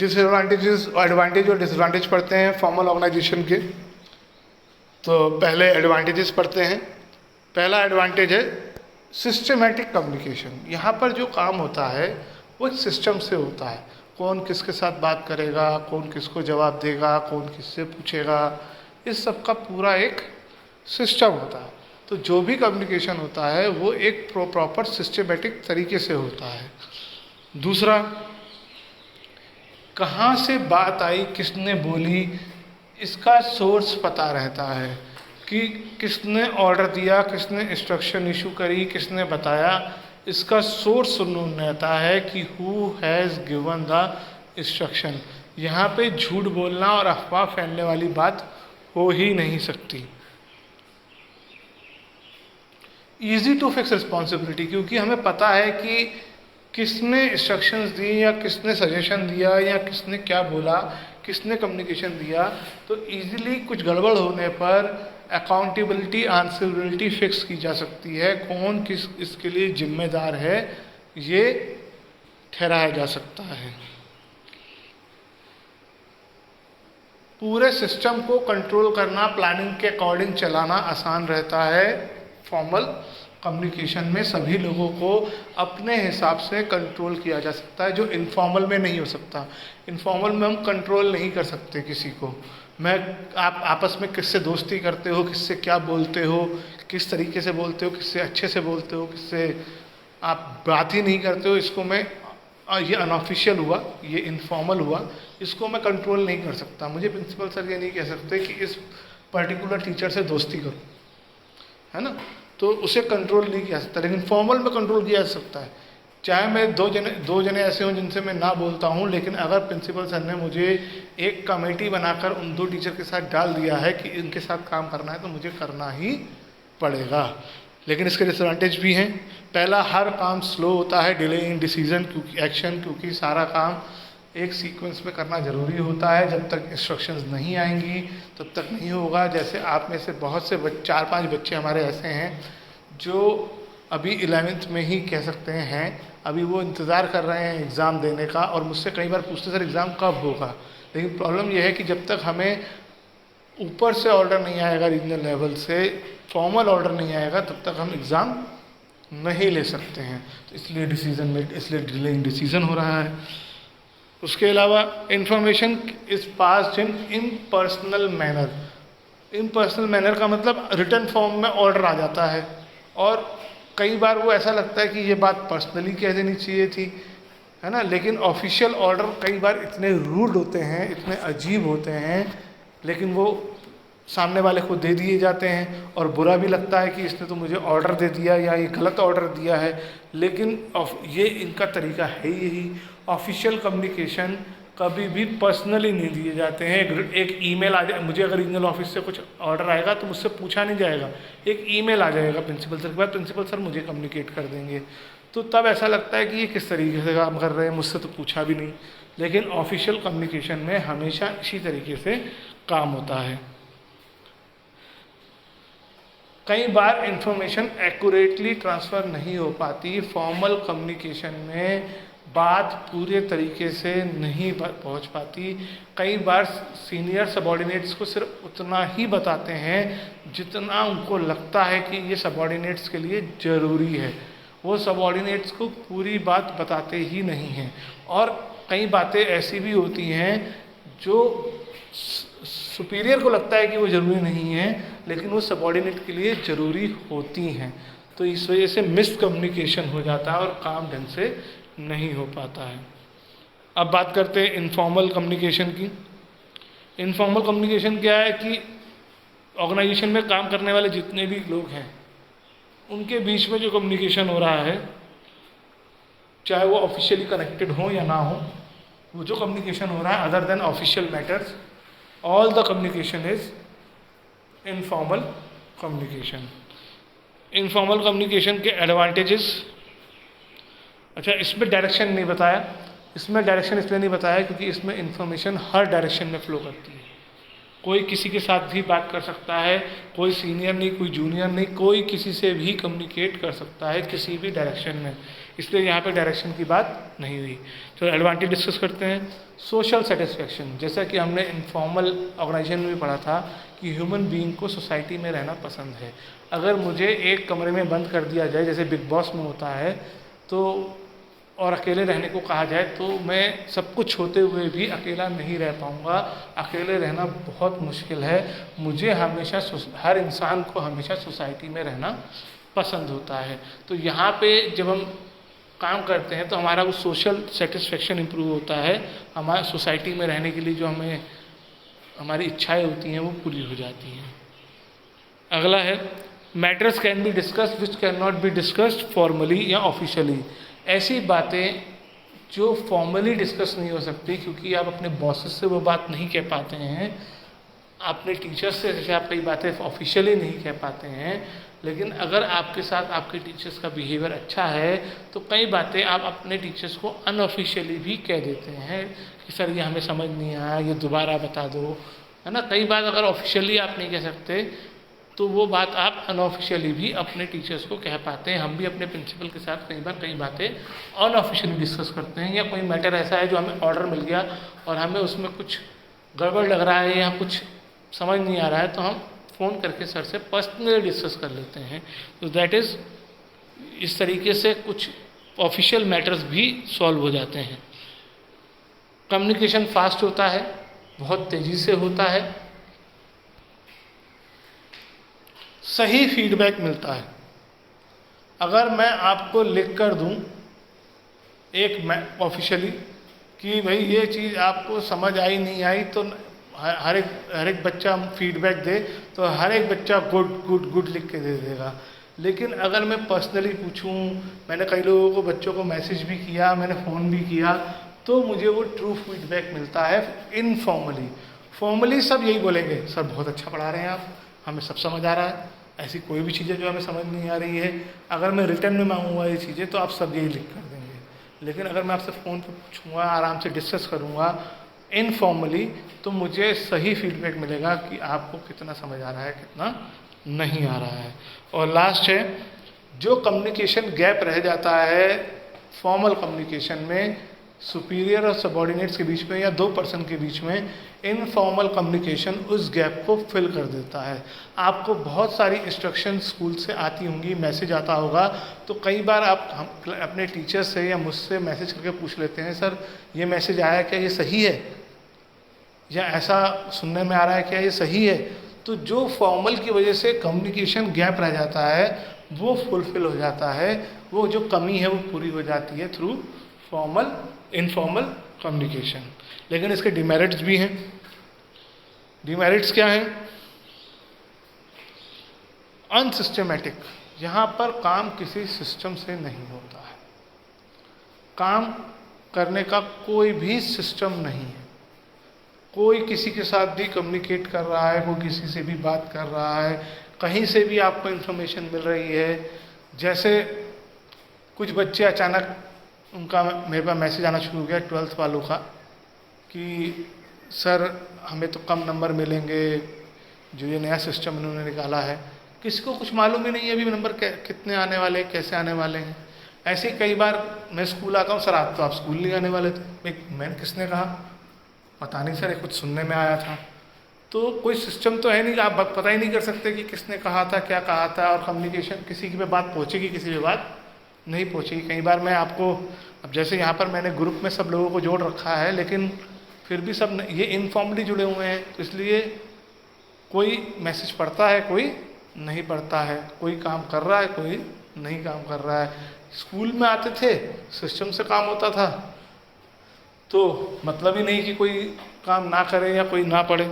Disadvantages और advantage और disadvantage पढ़ते हैं फॉर्मल ऑर्गेनाइजेशन के। तो पहले एडवांटेजेस पढ़ते हैं। पहला एडवांटेज है सिस्टमेटिक कम्युनिकेशन। यहाँ पर जो काम होता है वो एक सिस्टम से होता है। कौन किसके साथ बात करेगा, कौन किसको जवाब देगा, कौन किससे पूछेगा, इस सब का पूरा एक सिस्टम होता है। तो जो भी कम्युनिकेशन होता है वो एक प्रॉपर सिस्टमेटिक तरीके से होता है। दूसरा, कहाँ से बात आई, किसने बोली, इसका सोर्स पता रहता है कि किसने ऑर्डर दिया, किसने इंस्ट्रक्शन इशू करी, किसने बताया, इसका सोर्स सुनून रहता है कि who has given the instruction. यहाँ पे झूठ बोलना और अफवाह फैलने वाली बात हो ही नहीं सकती। ईजी टू फिक्स रिस्पॉन्सिबिलिटी, क्योंकि हमें पता है कि किसने इंस्ट्रक्शंस दी या किसने सजेशन दिया या किसने क्या बोला, किसने कम्युनिकेशन दिया। तो इजीली कुछ गड़बड़ होने पर अकाउंटेबिलिटी, आंसरेबिलिटी फिक्स की जा सकती है। कौन किस इसके लिए जिम्मेदार है ये ठहराया जा सकता है। पूरे सिस्टम को कंट्रोल करना, प्लानिंग के अकॉर्डिंग चलाना आसान रहता है। फॉर्मल कम्युनिकेशन में सभी लोगों को अपने हिसाब से कंट्रोल किया जा सकता है, जो इनफॉर्मल में नहीं हो सकता। इनफॉर्मल में हम कंट्रोल नहीं कर सकते किसी को। आप आपस में किससे दोस्ती करते हो, किससे क्या बोलते हो, किस तरीके से बोलते हो, किससे अच्छे से बोलते हो, किससे आप बात ही नहीं करते हो, इसको मैं ये अनऑफिशियल हुआ, ये इनफॉर्मल हुआ, इसको मैं कंट्रोल नहीं कर सकता। मुझे प्रिंसिपल सर ये नहीं कह सकते कि इस पर्टिकुलर टीचर से दोस्ती करो, है ना, तो उसे कंट्रोल नहीं किया जा सकता। लेकिन फॉर्मल में कंट्रोल किया जा सकता है। चाहे मैं दो जने ऐसे हों जिनसे मैं ना बोलता हूँ, लेकिन अगर प्रिंसिपल सर ने मुझे एक कमेटी बनाकर उन 2 टीचर के साथ डाल दिया है कि इनके साथ काम करना है, तो मुझे करना ही पड़ेगा। लेकिन इसके डिसएडवांटेज भी हैं। पहला, हर काम स्लो होता है, डिले इन डिसीजन क्योंकि सारा काम एक सीक्वेंस में करना ज़रूरी होता है। जब तक इंस्ट्रक्शंस नहीं आएंगी तब तक नहीं होगा। जैसे आप में से बहुत से 4-5 बच्चे हमारे ऐसे हैं जो अभी 11th में ही कह सकते हैं, अभी वो इंतज़ार कर रहे हैं एग्ज़ाम देने का, और मुझसे कई बार पूछते सर एग्ज़ाम कब होगा। लेकिन प्रॉब्लम ये है कि जब तक हमें ऊपर से ऑर्डर नहीं आएगा, रीजनल लेवल से फॉर्मल ऑर्डर नहीं आएगा, तब तक हम एग्ज़ाम नहीं ले सकते हैं। तो इसलिए डिलेइंग डिसीजन हो रहा है। उसके अलावा information is passed in impersonal manner. Impersonal manner का मतलब रिटन फॉर्म में ऑर्डर आ जाता है, और कई बार वो ऐसा लगता है कि ये बात पर्सनली कह देनी चाहिए थी, है ना, लेकिन ऑफिशियल ऑर्डर कई बार इतने रूड होते हैं, इतने अजीब होते हैं, लेकिन वो सामने वाले को दे दिए जाते हैं, और बुरा भी लगता है कि इसने तो मुझे ऑर्डर दे दिया या ये गलत ऑर्डर दिया है। लेकिन ये इनका तरीका है यही। ऑफिशियल कम्युनिकेशन कभी भी पर्सनली नहीं दिए जाते हैं। एक ईमेल आ जाए, मुझे अगर रीजनल ऑफिस से कुछ ऑर्डर आएगा तो मुझसे पूछा नहीं जाएगा, एक ईमेल आ जाएगा प्रिंसिपल सर के पास, प्रिंसिपल सर मुझे कम्युनिकेट कर देंगे। तो तब ऐसा लगता है कि ये किस तरीके से काम कर रहे हैं, मुझसे तो पूछा भी नहीं। लेकिन ऑफिशियल कम्युनिकेशन में हमेशा इसी तरीके से काम होता है। कई बार इंफॉर्मेशन एक्यूरेटली ट्रांसफ़र नहीं हो पाती। फॉर्मल कम्युनिकेशन में बात पूरे तरीके से नहीं पहुंच पाती। कई बार सीनियर सबॉर्डिनेट्स को सिर्फ उतना ही बताते हैं जितना उनको लगता है कि ये सबॉर्डिनेट्स के लिए ज़रूरी है। वो सबॉर्डिनेट्स को पूरी बात बताते ही नहीं हैं। और कई बातें ऐसी भी होती हैं जो सुपीरियर को लगता है कि वो ज़रूरी नहीं है, लेकिन वो सबॉर्डिनेट के लिए ज़रूरी होती हैं। तो इस वजह से मिसकम्युनिकेशन हो जाता है और काम ढंग से नहीं हो पाता है। अब बात करते हैं इनफॉर्मल कम्युनिकेशन की। इनफॉर्मल कम्युनिकेशन क्या है कि ऑर्गेनाइजेशन में काम करने वाले जितने भी लोग हैं उनके बीच में जो कम्युनिकेशन हो रहा है, चाहे वो ऑफिशियली कनेक्टेड हो या ना हो, वो जो कम्युनिकेशन हो रहा है other than official matters, all the communication is informal communication. Informal communication के एडवांटेजेस, अच्छा इसमें डायरेक्शन नहीं बताया। इसमें डायरेक्शन इसलिए नहीं बताया क्योंकि इसमें इंफॉर्मेशन हर डायरेक्शन में फ्लो करती है। कोई किसी के साथ भी बात कर सकता है, कोई सीनियर नहीं, कोई जूनियर नहीं, कोई किसी से भी कम्युनिकेट कर सकता है किसी भी डायरेक्शन में। इसलिए यहाँ पे डायरेक्शन की बात नहीं हुई। तो एडवांटेज डिस्कस करते हैं। सोशल सेटिस्फेक्शन, जैसा कि हमने इनफॉर्मल ऑर्गेनाइजेशन में पढ़ा था कि ह्यूमन बीइंग को सोसाइटी में रहना पसंद है। अगर मुझे एक कमरे में बंद कर दिया जाए जैसे बिग बॉस में होता है तो, और अकेले रहने को कहा जाए तो मैं सब कुछ होते हुए भी अकेला नहीं रह पाऊँगा। अकेले रहना बहुत मुश्किल है। मुझे हमेशा, हर इंसान को हमेशा सोसाइटी में रहना पसंद होता है। तो यहाँ पे जब हम काम करते हैं तो हमारा वो सोशल सेटिस्फेक्शन इम्प्रूव होता है। हमारे सोसाइटी में रहने के लिए जो हमें हमारी इच्छाएं होती हैं वो पूरी हो जाती हैं। अगला है matters can be discussed which can not be discussed formally या ऑफिशियली। ऐसी बातें जो फॉर्मली डिस्कस नहीं हो सकती क्योंकि आप अपने बॉसेस से वो बात नहीं कह पाते हैं, अपने टीचर्स से जैसे आप कई बातें ऑफिशियली नहीं कह पाते हैं, लेकिन अगर आपके साथ आपके टीचर्स का बिहेवियर अच्छा है तो कई बातें आप अपने टीचर्स को अनऑफिशियली भी कह देते हैं कि सर ये हमें समझ नहीं आया, ये दोबारा बता दो, है ना। कई बार अगर ऑफिशियली आप नहीं कह सकते तो वो बात आप अनऑफिशियली भी अपने टीचर्स को कह पाते हैं। हम भी अपने प्रिंसिपल के साथ कई बार कई बातें अनऑफिशियली डिस्कस करते हैं, या कोई मैटर ऐसा है जो हमें ऑर्डर मिल गया और हमें उसमें कुछ गड़बड़ लग रहा है या कुछ समझ नहीं आ रहा है तो हम फ़ोन करके सर से पर्सनली डिस्कस कर लेते हैं। तो दैट इज़, इस तरीके से कुछ ऑफिशियल मैटर्स भी सॉल्व हो जाते हैं। कम्युनिकेशन फास्ट होता है, बहुत तेज़ी से होता है, सही फीडबैक मिलता है। अगर मैं आपको लिख कर दूं एक ऑफिशियली कि भाई ये चीज़ आपको समझ आई नहीं आई, तो हर एक बच्चा फीडबैक दे तो हर एक बच्चा गुड गुड गुड लिख के दे देगा। लेकिन अगर मैं पर्सनली पूछूं, मैंने कई लोगों को, बच्चों को मैसेज भी किया, मैंने फ़ोन भी किया, तो मुझे वो ट्रू फीडबैक मिलता है इनफॉर्मली। फॉर्मली सब यही बोलेंगे, सर बहुत अच्छा पढ़ा रहे हैं आप, हमें सब समझ आ रहा है। ऐसी कोई भी चीज़ें जो हमें समझ नहीं आ रही है, अगर मैं रिटर्न में मांगूंगा ये चीज़ें तो आप सब यही लिख कर देंगे। लेकिन अगर मैं आपसे फ़ोन पे पूछूंगा, आराम से डिस्कस करूंगा इनफॉर्मली, तो मुझे सही फीडबैक मिलेगा कि आपको कितना समझ आ रहा है, कितना नहीं आ रहा है। और लास्ट है, जो कम्युनिकेशन गैप रह जाता है फॉर्मल कम्युनिकेशन में सुपीरियर और सबॉर्डिनेट्स के बीच में या दो पर्सन के बीच में, इनफॉर्मल कम्युनिकेशन उस गैप को फिल कर देता है। आपको बहुत सारी इंस्ट्रक्शन स्कूल से आती होंगी, मैसेज आता होगा, तो कई बार आप अपने टीचर से या मुझसे मैसेज करके पूछ लेते हैं, सर ये मैसेज आया क्या, ये सही है, या ऐसा सुनने में आ रहा है क्या, ये सही है। तो जो फॉर्मल की वजह से कम्युनिकेशन गैप रह जाता है वो फुलफिल हो जाता है, वो जो कमी है वो पूरी हो जाती है थ्रू फॉर्मल इनफॉर्मल कम्युनिकेशन। लेकिन इसके डिमेरिट्स भी हैं। डिमेरिट्स क्या हैं? अनसिस्टमेटिक, यहाँ पर काम किसी सिस्टम से नहीं होता है, काम करने का कोई भी सिस्टम नहीं है। कोई किसी के साथ भी कम्युनिकेट कर रहा है, कोई किसी से भी बात कर रहा है, कहीं से भी आपको इन्फॉर्मेशन मिल रही है। जैसे कुछ बच्चे अचानक उनका मेरे पास मैसेज आना शुरू हो गया 12th वालों का कि सर हमें तो कम नंबर मिलेंगे, जो ये नया सिस्टम इन्होंने निकाला है, किसी को कुछ मालूम ही नहीं है अभी नंबर कितने आने वाले हैं, कैसे आने वाले हैं। ऐसे कई बार मैं स्कूल आता हूँ, सर आप तो आप स्कूल नहीं आने वाले थे। मैंने किसने कहा, पता नहीं सर, कुछ सुनने में आया था। तो कोई सिस्टम तो है नहीं, आप पता ही नहीं कर सकते कि किसने कहा था, क्या कहा था, और कम्युनिकेशन किसी की पे बात पहुँचेगी, किसी पे बात नहीं पहुँचेगी। कई बार मैं आपको, अब जैसे यहाँ पर मैंने ग्रुप में सब लोगों को जोड़ रखा है, लेकिन फिर भी सब ये इनफॉर्मली जुड़े हुए हैं, तो इसलिए कोई मैसेज पढ़ता है, कोई नहीं पढ़ता है, कोई काम कर रहा है, कोई नहीं काम कर रहा है। स्कूल में आते थे, सिस्टम से काम होता था, तो मतलब ही नहीं कि कोई काम ना करे या कोई ना पढ़े।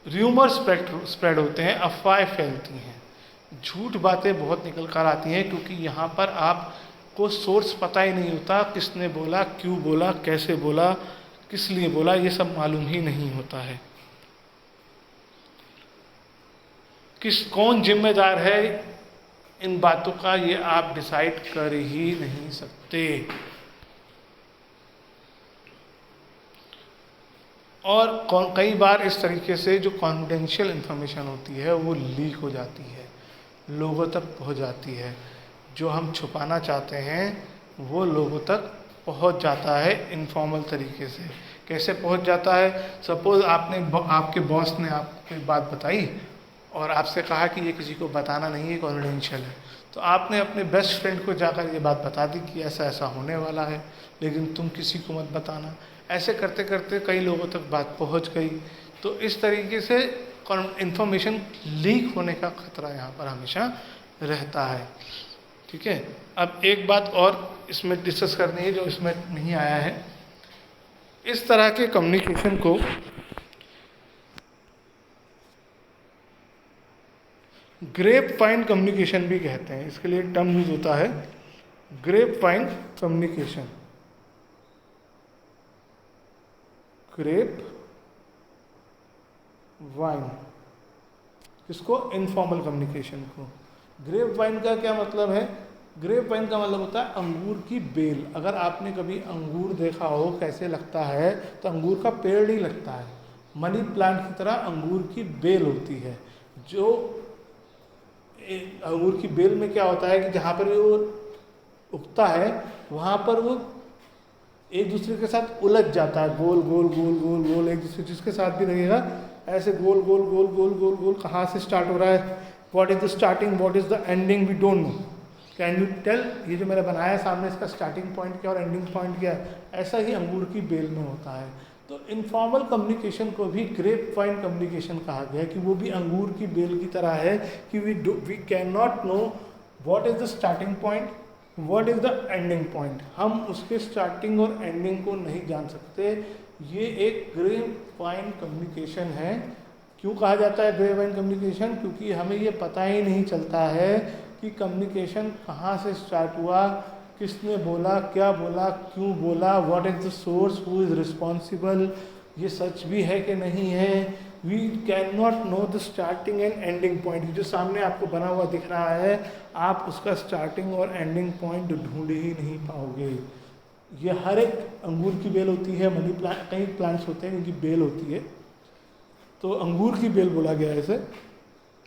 र्यूमर स्प्रेड होते हैं, अफवाहें फैलती हैं, झूठ बातें बहुत निकल कर आती हैं, क्योंकि यहाँ पर आपको सोर्स पता ही नहीं होता, किसने बोला, क्यों बोला, कैसे बोला, किस लिए बोला, ये सब मालूम ही नहीं होता है। कौन जिम्मेदार है इन बातों का, ये आप डिसाइड कर ही नहीं सकते। और कई बार इस तरीके से जो कॉन्फिडेंशियल इंफॉर्मेशन होती है वो लीक हो जाती है, लोगों तक पहुंच जाती है, जो हम छुपाना चाहते हैं वो लोगों तक पहुंच जाता है इनफॉर्मल तरीके से। कैसे पहुंच जाता है? सपोज़ आपके बॉस ने आपको एक बात बताई और आपसे कहा कि ये किसी को बताना नहीं है, कॉन्फिडेंशियल है। तो आपने अपने बेस्ट फ्रेंड को जाकर ये बात बता दी कि ऐसा ऐसा होने वाला है, लेकिन तुम किसी को मत बताना। ऐसे करते करते कई लोगों तक बात पहुंच गई। तो इस तरीके से इंफॉर्मेशन लीक होने का खतरा यहाँ पर हमेशा रहता है। ठीक है, अब एक बात और इसमें डिस्कस करनी है जो इसमें नहीं आया है। इस तरह के कम्युनिकेशन को ग्रेप वाइन कम्युनिकेशन भी कहते हैं। इसके लिए टर्म यूज होता है grapevine communication. Grapevine, इसको इनफॉर्मल कम्युनिकेशन को। ग्रेप वाइन का क्या मतलब है? ग्रेप वाइन का मतलब होता है अंगूर की बेल। अगर आपने कभी अंगूर देखा हो कैसे लगता है, तो अंगूर का पेड़ नहीं लगता है, मनी प्लांट की तरह अंगूर की बेल होती है। जो अंगूर की बेल में क्या होता है कि जहाँ पर वो उगता है वहाँ पर वो एक दूसरे के साथ उलझ जाता है, गोल गोल गोल गोल गोल, एक दूसरे जिसके साथ भी रहेगा ऐसे गोल गोल गोल गोल गोल गोल। कहाँ से स्टार्ट हो रहा है? What is the starting, what is the ending, we don't know. Can you tell? ये जो मैंने बनाया है सामने, इसका स्टार्टिंग पॉइंट क्या और एंडिंग पॉइंट क्या है? ऐसा ही अंगूर की बेल में होता है। तो इनफॉर्मल कम्युनिकेशन को भी ग्रेप वाइन कम्युनिकेशन कहा गया है कि वो भी अंगूर की बेल की तरह है कि we can not know what is the starting point, what is the ending point. हम उसके स्टार्टिंग और एंडिंग को नहीं जान सकते। ये एक ग्रेप वाइन कम्युनिकेशन है। क्यों कहा जाता है ग्रेप वाइन कम्युनिकेशन? क्योंकि हमें ये पता ही नहीं चलता है कि कम्युनिकेशन कहाँ से स्टार्ट हुआ, किसने बोला, क्या बोला, क्यों बोला, what is the source, who is responsible, ये सच भी है कि नहीं है। We can not know the starting and ending point. जो सामने आपको बना हुआ दिख रहा है, आप उसका स्टार्टिंग और एंडिंग पॉइंट ढूंढ ही नहीं पाओगे। ये हर एक अंगूर की बेल होती है, मनी प्लांट, कई प्लांट्स होते हैं इनकी बेल होती है, तो अंगूर की बेल बोला गया है इसे।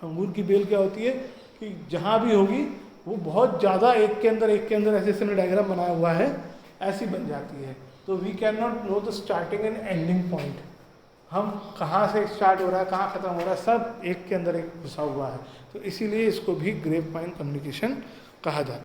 अंगूर की बेल क्या होती है कि जहाँ भी होगी वो बहुत ज़्यादा एक के अंदर ऐसे इसने डायग्राम बनाया हुआ है, ऐसी बन जाती है। तो we can not know the starting and ending point. हम कहाँ से स्टार्ट हो रहा है, कहाँ ख़त्म हो रहा है, सब एक के अंदर एक घुसा हुआ है। तो इसीलिए इसको भी ग्रेप वाइन कम्युनिकेशन कहा जाता है।